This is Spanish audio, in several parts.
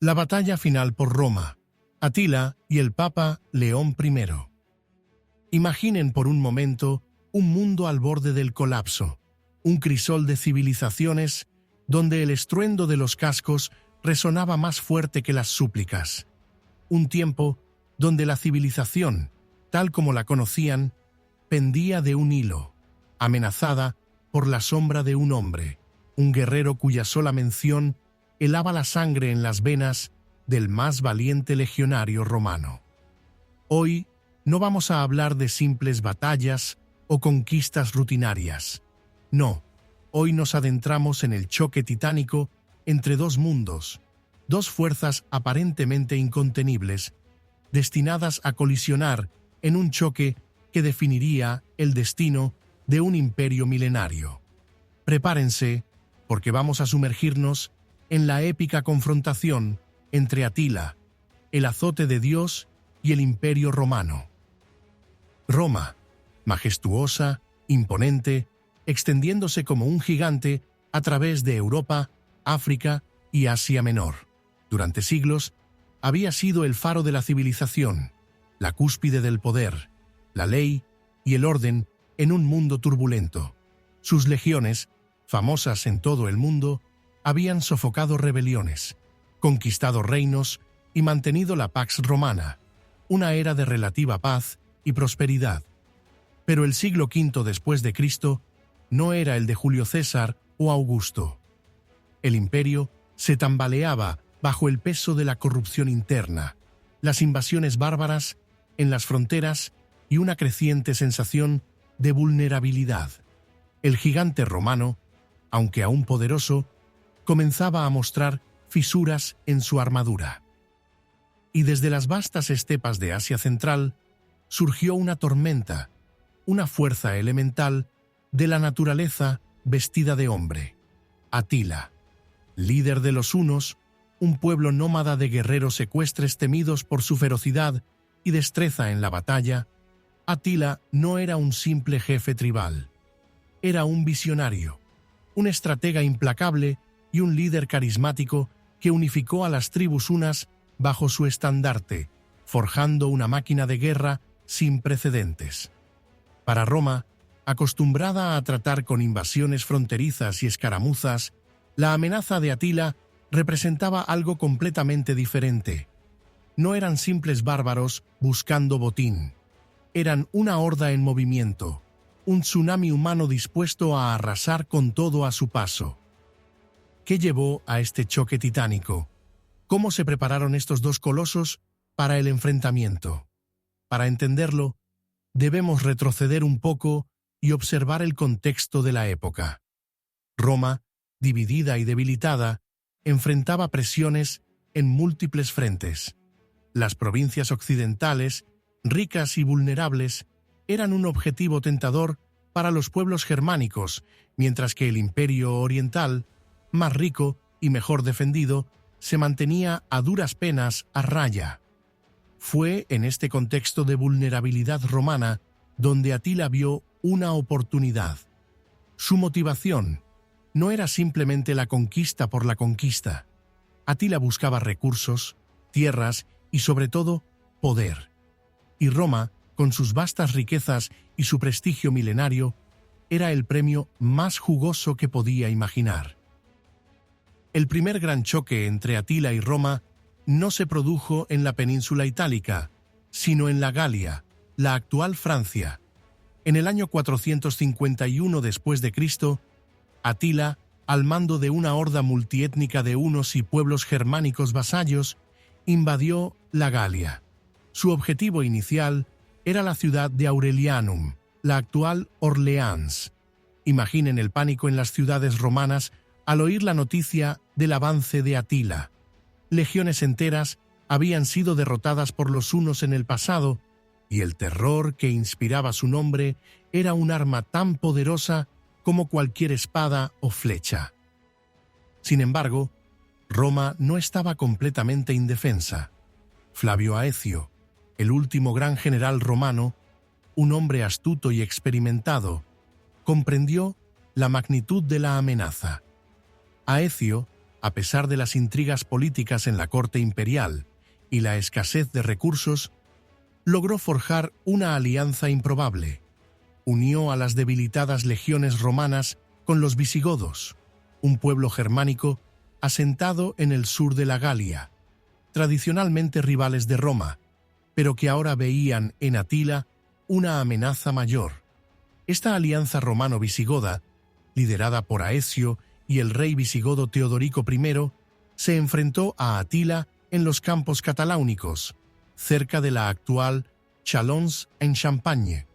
La batalla final por Roma, Atila y el Papa León I. Imaginen por un momento un mundo al borde del colapso, un crisol de civilizaciones donde el estruendo de los cascos resonaba más fuerte que las súplicas. Un tiempo donde la civilización, tal como la conocían, pendía de un hilo, amenazada por la sombra de un hombre, un guerrero cuya sola mención helaba la sangre en las venas del más valiente legionario romano. Hoy no vamos a hablar de simples batallas o conquistas rutinarias. No, hoy nos adentramos en el choque titánico entre dos mundos, dos fuerzas aparentemente incontenibles, destinadas a colisionar en un choque que definiría el destino de un imperio milenario. Prepárense, porque vamos a sumergirnos en la épica confrontación entre Atila, el azote de Dios, y el Imperio Romano. Roma, majestuosa, imponente, extendiéndose como un gigante a través de Europa, África y Asia Menor. Durante siglos, había sido el faro de la civilización, la cúspide del poder, la ley y el orden en un mundo turbulento. Sus legiones, famosas en todo el mundo, habían sofocado rebeliones, conquistado reinos y mantenido la Pax Romana, una era de relativa paz y prosperidad. Pero el siglo V después de Cristo no era el de Julio César o Augusto. El imperio se tambaleaba bajo el peso de la corrupción interna, las invasiones bárbaras en las fronteras y una creciente sensación de vulnerabilidad. El gigante romano, aunque aún poderoso, comenzaba a mostrar fisuras en su armadura. Y desde las vastas estepas de Asia Central surgió una tormenta, una fuerza elemental de la naturaleza vestida de hombre. Atila, líder de los hunos, un pueblo nómada de guerreros ecuestres temidos por su ferocidad y destreza en la batalla, Atila no era un simple jefe tribal. Era un visionario, un estratega implacable y un líder carismático que unificó a las tribus hunas bajo su estandarte, forjando una máquina de guerra sin precedentes. Para Roma, acostumbrada a tratar con invasiones fronterizas y escaramuzas, la amenaza de Atila representaba algo completamente diferente. No eran simples bárbaros buscando botín. Eran una horda en movimiento, un tsunami humano dispuesto a arrasar con todo a su paso. ¿Qué llevó a este choque titánico? ¿Cómo se prepararon estos dos colosos para el enfrentamiento? Para entenderlo, debemos retroceder un poco y observar el contexto de la época. Roma, dividida y debilitada, enfrentaba presiones en múltiples frentes. Las provincias occidentales, ricas y vulnerables, eran un objetivo tentador para los pueblos germánicos, mientras que el imperio oriental, más rico y mejor defendido, se mantenía a duras penas a raya. Fue en este contexto de vulnerabilidad romana donde Atila vio una oportunidad. Su motivación no era simplemente la conquista por la conquista. Atila buscaba recursos, tierras y sobre todo poder. Y Roma, con sus vastas riquezas y su prestigio milenario, era el premio más jugoso que podía imaginar. El primer gran choque entre Atila y Roma no se produjo en la península itálica, sino en la Galia, la actual Francia. En el año 451 después de Cristo, Atila, al mando de una horda multiétnica de hunos y pueblos germánicos vasallos, invadió la Galia. Su objetivo inicial era la ciudad de Aurelianum, la actual Orleans. Imaginen el pánico en las ciudades romanas al oír la noticia del avance de Atila. Legiones enteras habían sido derrotadas por los hunos en el pasado, y el terror que inspiraba su nombre era un arma tan poderosa como cualquier espada o flecha. Sin embargo, Roma no estaba completamente indefensa. Flavio Aecio, el último gran general romano, un hombre astuto y experimentado, comprendió la magnitud de la amenaza. Aecio, A pesar de las intrigas políticas en la corte imperial y la escasez de recursos, logró forjar una alianza improbable. Unió a las debilitadas legiones romanas con los visigodos, un pueblo germánico asentado en el sur de la Galia, tradicionalmente rivales de Roma, pero que ahora veían en Atila una amenaza mayor. Esta alianza romano-visigoda, liderada por Aecio y el rey visigodo Teodorico I, se enfrentó a Atila en los campos cataláunicos, cerca de la actual Chalons en Champagne.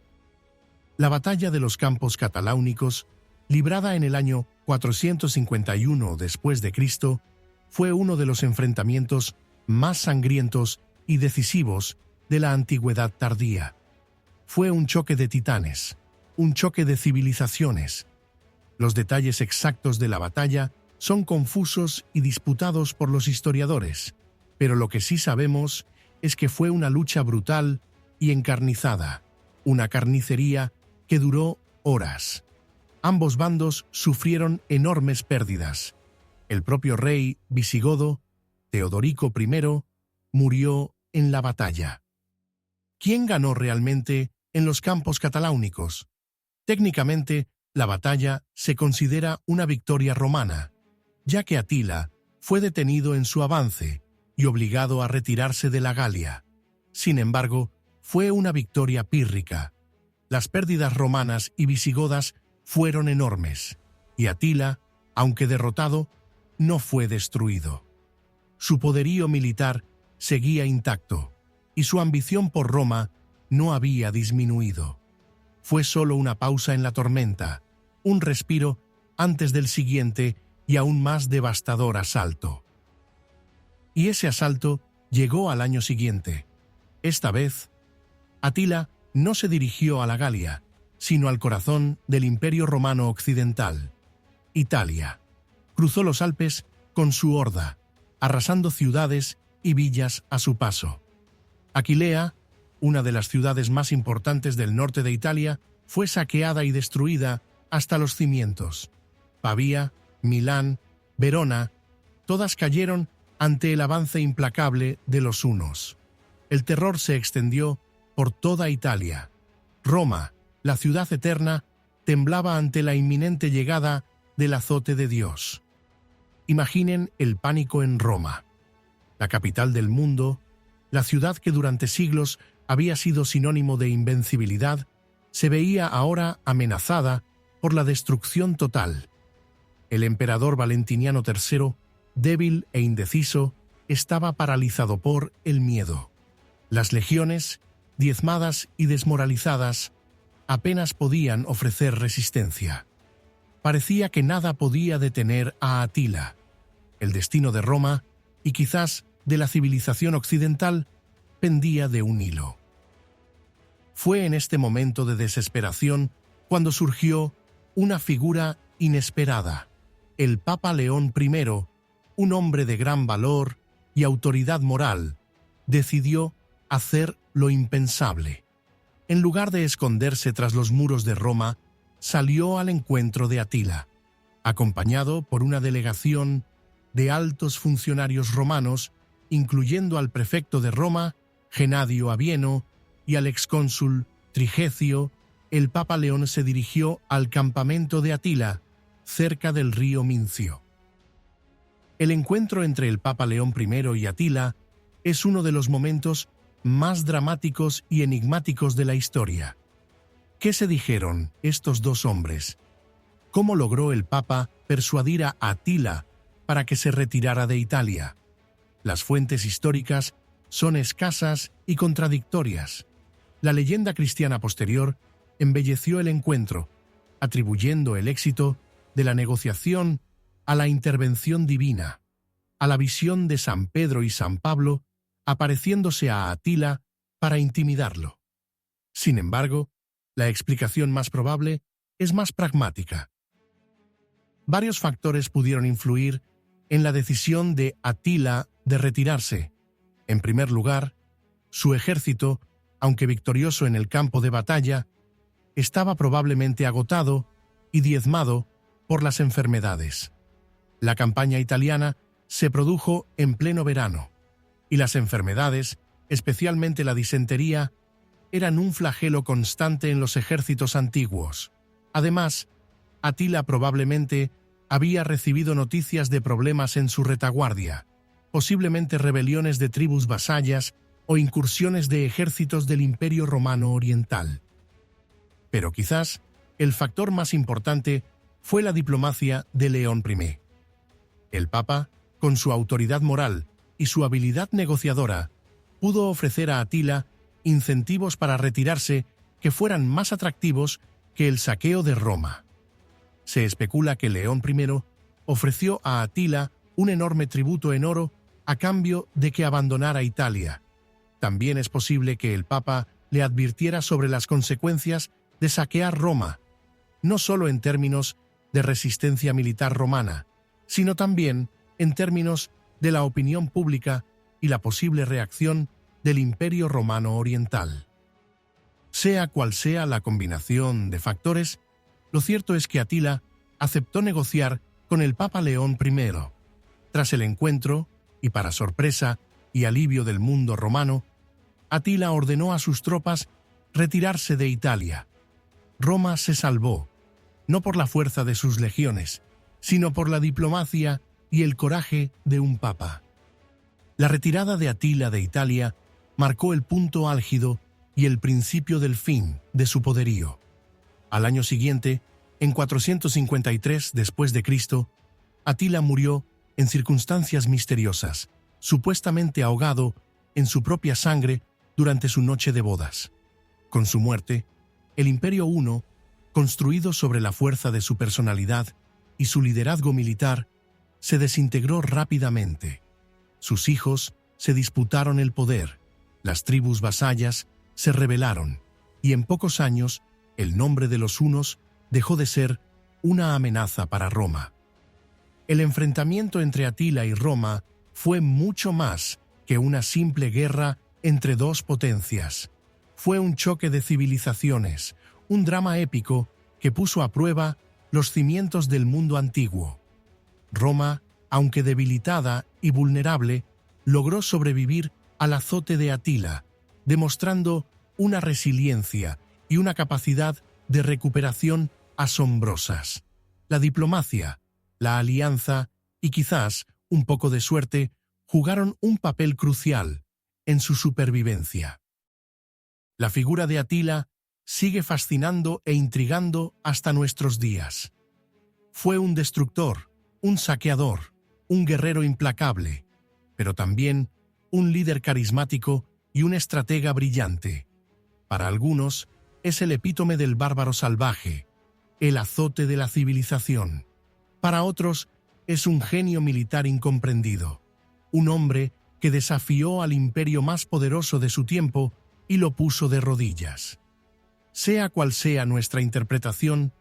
La batalla de los campos cataláunicos, librada en el año 451 después de Cristo, fue uno de los enfrentamientos más sangrientos y decisivos de la antigüedad tardía. Fue un choque de titanes, un choque de civilizaciones. Los detalles exactos de la batalla son confusos y disputados por los historiadores, pero lo que sí sabemos es que fue una lucha brutal y encarnizada, una carnicería que duró horas. Ambos bandos sufrieron enormes pérdidas. El propio rey visigodo, Teodorico I, murió en la batalla. ¿Quién ganó realmente en los campos cataláunicos? Técnicamente, la batalla se considera una victoria romana, ya que Atila fue detenido en su avance y obligado a retirarse de la Galia. Sin embargo, fue una victoria pírrica. Las pérdidas romanas y visigodas fueron enormes, y Atila, aunque derrotado, no fue destruido. Su poderío militar seguía intacto, y su ambición por Roma no había disminuido. Fue solo una pausa en la tormenta, un respiro antes del siguiente y aún más devastador asalto. Y ese asalto llegó al año siguiente. Esta vez, Atila no se dirigió a la Galia, sino al corazón del Imperio Romano Occidental, Italia. Cruzó los Alpes con su horda, arrasando ciudades y villas a su paso. Aquilea, una de las ciudades más importantes del norte de Italia, fue saqueada y destruida hasta los cimientos. Pavía, Milán, Verona, todas cayeron ante el avance implacable de los hunos. El terror se extendió por toda Italia. Roma, la ciudad eterna, temblaba ante la inminente llegada del azote de Dios. Imaginen el pánico en Roma, la capital del mundo, la ciudad que durante siglos había sido sinónimo de invencibilidad, se veía ahora amenazada por la destrucción total. El emperador Valentiniano III, débil e indeciso, estaba paralizado por el miedo. Las legiones, diezmadas y desmoralizadas, apenas podían ofrecer resistencia. Parecía que nada podía detener a Atila. El destino de Roma, y quizás de la civilización occidental, pendía de un hilo. Fue en este momento de desesperación cuando surgió una figura inesperada. El Papa León I, un hombre de gran valor y autoridad moral, decidió hacer lo impensable. En lugar de esconderse tras los muros de Roma, salió al encuentro de Atila, acompañado por una delegación de altos funcionarios romanos, incluyendo al prefecto de Roma, Genadio Abieno, y al excónsul Trigecio. El Papa León se dirigió al campamento de Atila, cerca del río Mincio. El encuentro entre el Papa León I y Atila es uno de los momentos más dramáticos y enigmáticos de la historia. ¿Qué se dijeron estos dos hombres? ¿Cómo logró el Papa persuadir a Atila para que se retirara de Italia? Las fuentes históricas son escasas y contradictorias. La leyenda cristiana posterior embelleció el encuentro, atribuyendo el éxito de la negociación a la intervención divina, a la visión de San Pedro y San Pablo apareciéndose a Atila para intimidarlo. Sin embargo, la explicación más probable es más pragmática. Varios factores pudieron influir en la decisión de Atila de retirarse. En primer lugar, su ejército, aunque victorioso en el campo de batalla, estaba probablemente agotado y diezmado por las enfermedades. La campaña italiana se produjo en pleno verano, y las enfermedades, especialmente la disentería, eran un flagelo constante en los ejércitos antiguos. Además, Atila probablemente había recibido noticias de problemas en su retaguardia, posiblemente rebeliones de tribus vasallas o incursiones de ejércitos del Imperio Romano Oriental. Pero quizás el factor más importante fue la diplomacia de León I. El Papa, con su autoridad moral y su habilidad negociadora, pudo ofrecer a Atila incentivos para retirarse que fueran más atractivos que el saqueo de Roma. Se especula que León I ofreció a Atila un enorme tributo en oro a cambio de que abandonara Italia. También es posible que el Papa le advirtiera sobre las consecuencias de saquear Roma, no solo en términos de resistencia militar romana, sino también en términos de la opinión pública y la posible reacción del Imperio Romano Oriental. Sea cual sea la combinación de factores, lo cierto es que Atila aceptó negociar con el Papa León I. Tras el encuentro, y para sorpresa y alivio del mundo romano, Atila ordenó a sus tropas retirarse de Italia. Roma se salvó, no por la fuerza de sus legiones, sino por la diplomacia y el coraje de un papa. La retirada de Atila de Italia marcó el punto álgido y el principio del fin de su poderío. Al año siguiente, en 453 después de Cristo, Atila murió en circunstancias misteriosas, supuestamente ahogado en su propia sangre durante su noche de bodas. Con su muerte, el Imperio Huno, construido sobre la fuerza de su personalidad y su liderazgo militar, se desintegró rápidamente. Sus hijos se disputaron el poder, las tribus vasallas se rebelaron, y en pocos años el nombre de los hunos dejó de ser una amenaza para Roma. El enfrentamiento entre Atila y Roma fue mucho más que una simple guerra entre dos potencias. Fue un choque de civilizaciones, un drama épico que puso a prueba los cimientos del mundo antiguo. Roma, aunque debilitada y vulnerable, logró sobrevivir al azote de Atila, demostrando una resiliencia y una capacidad de recuperación asombrosas. La diplomacia, la alianza y quizás un poco de suerte jugaron un papel crucial en su supervivencia. La figura de Atila sigue fascinando e intrigando hasta nuestros días. Fue un destructor, un saqueador, un guerrero implacable, pero también un líder carismático y un estratega brillante. Para algunos, es el epítome del bárbaro salvaje, el azote de la civilización. Para otros, es un genio militar incomprendido, un hombre que desafió al imperio más poderoso de su tiempo y lo puso de rodillas. Sea cual sea nuestra interpretación,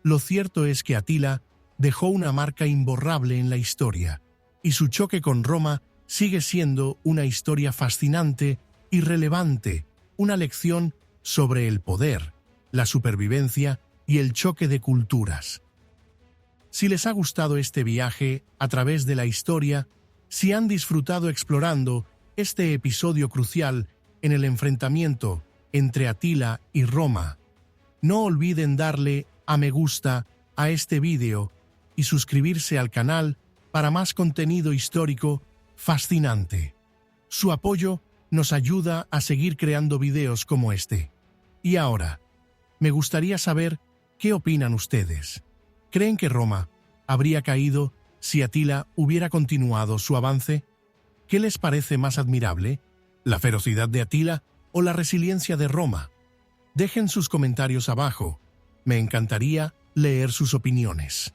lo cierto es que Atila dejó una marca imborrable en la historia, y su choque con Roma sigue siendo una historia fascinante y relevante, una lección sobre el poder, la supervivencia y el choque de culturas. Si les ha gustado este viaje a través de la historia, si han disfrutado explorando este episodio crucial en el enfrentamiento entre Atila y Roma, no olviden darle a me gusta a este vídeo y suscribirse al canal para más contenido histórico fascinante. Su apoyo nos ayuda a seguir creando videos como este. Y ahora, me gustaría saber qué opinan ustedes. ¿Creen que Roma habría caído si Atila hubiera continuado su avance? ¿Qué les parece más admirable, la ferocidad de Atila o la resiliencia de Roma? Dejen sus comentarios abajo. Me encantaría leer sus opiniones.